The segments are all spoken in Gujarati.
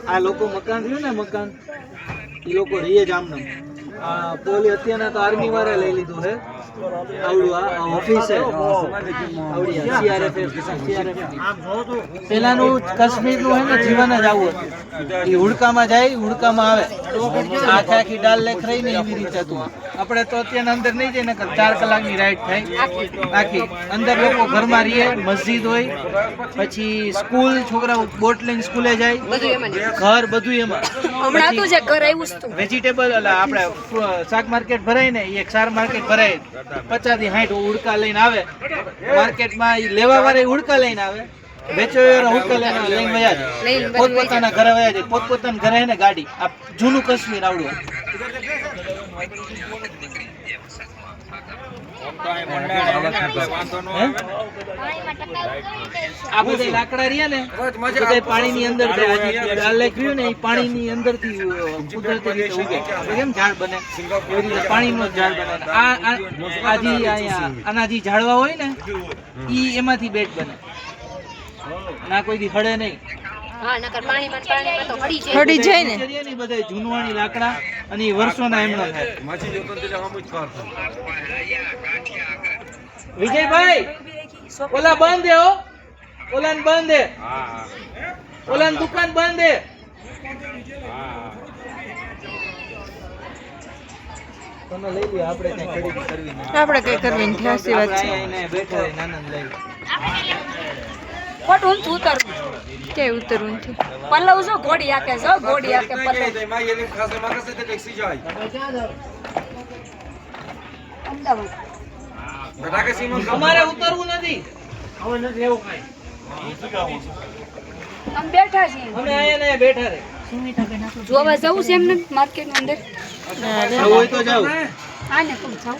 આ લોકો મકાન રહ્યું ને મકાન એ લોકો રહીએ જ આમને આ પોલી અત્યારના તો આર્મી વાળા લઈ લીધું છે આવડું આ ઓફિસ છે આવડી CRF પેલાનું કાશ્મીરનું હે ને જીવન જ આવું હતું એ હુડકામાં જાય હુડકામાં આવે આખે આખી ડાલ લેખ રહી ને એવી રીતે હતું આપણે તો અત્યારના અંદર નહીં જઈને 4 કલાકની રાઈડ થાય આખી અંદર લોકો ઘરમાં રહીએ મસ્જિદ હોય પછી સ્કૂલ છોકરાઓ બોટ લઈને સ્કૂલે જાય ઘર બધું એમાં હમણાં તો જે ઘર આવ્યું હતું વેજીટેબલ એટલે આપણે શાક માર્કેટ ભરાય ને એક શાક માર્કેટ ભરાય 50 થી 60 ઉડકા લઈને આવે માર્કેટમાં લેવા વાળા ઉડકા લઈને આવે વેચવા ઉડકા લઈને વયા જાય પોતપોતાના ઘરે વયા જાય પોતપોતાના ઘરે હે ને ગાડી આ જૂનું કાશ્મીર આવડું આ બધા લાકડા રહ્યા ને બધા પાણીની અંદર લેખ્યું ને એ પાણીની અંદર થી કુદરતી રીતે ઉગે કેમ ઝાડ બને એવી રીતે પાણીનો ઝાડ બને આના જે ઝાડવા હોય ને ઈ એમાંથી બેટ બને ના કોઈ દી હળે નહીં હળી જાય ને બધા જૂનવાણી લાકડા અને વર્ષોના એમના થાય વિજયભાઈ ઓલા બંધ હે હો ઓલા બંધ હે ઓલા દુકાન બંધ હે તમે લઈ લ્યો આપણે કઈ ખરીદી કરવી નથી આપણે કઈ કરવી નથી સાચી વાત છે એને બેઠા રહી આનંદ લઈ ફોટ હું ઉતરવું કે ઉતરવું નથી પલ્લવ જો ઘોડી આકે પલ્લવ અમારે ઉતરવું નથી હવે નથી એવું કઈ અમે બેઠા છીએ અમે આયા ને બેઠા રે જોવા જવું છે એમને માર્કેટ ની અંદર હોય તો જાવ આને કોણ જાવ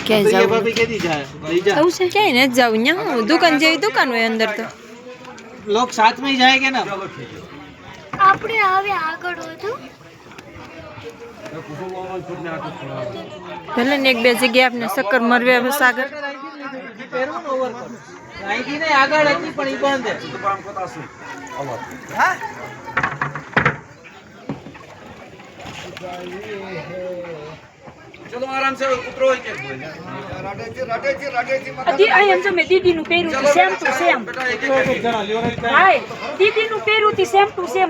ક્યાં જાવ ભાભી કેદી જાય લઈ જા જવું છે ક્યાંય નથી જવું ન્યા દુકાન જેવી દુકાન હોય અંદર તો લોક સાથ में जाए के ना આપણે આવે આગળ હોય તો ભલે ને એક બે જગ્યાએ આપને ચક્કર મરવે સાગર પહેરવું ને ઓવરકોટ અહીંથી ને આગળ હતી પણ ઈ બંધ છે હા चलो आराम से उतरो के અધી આ એમ જો મે દીદી નું પહેર્યું હતું સેમ ટુ સેમ હાય દીદી નું પહેર્યું હતું સેમ ટુ સેમ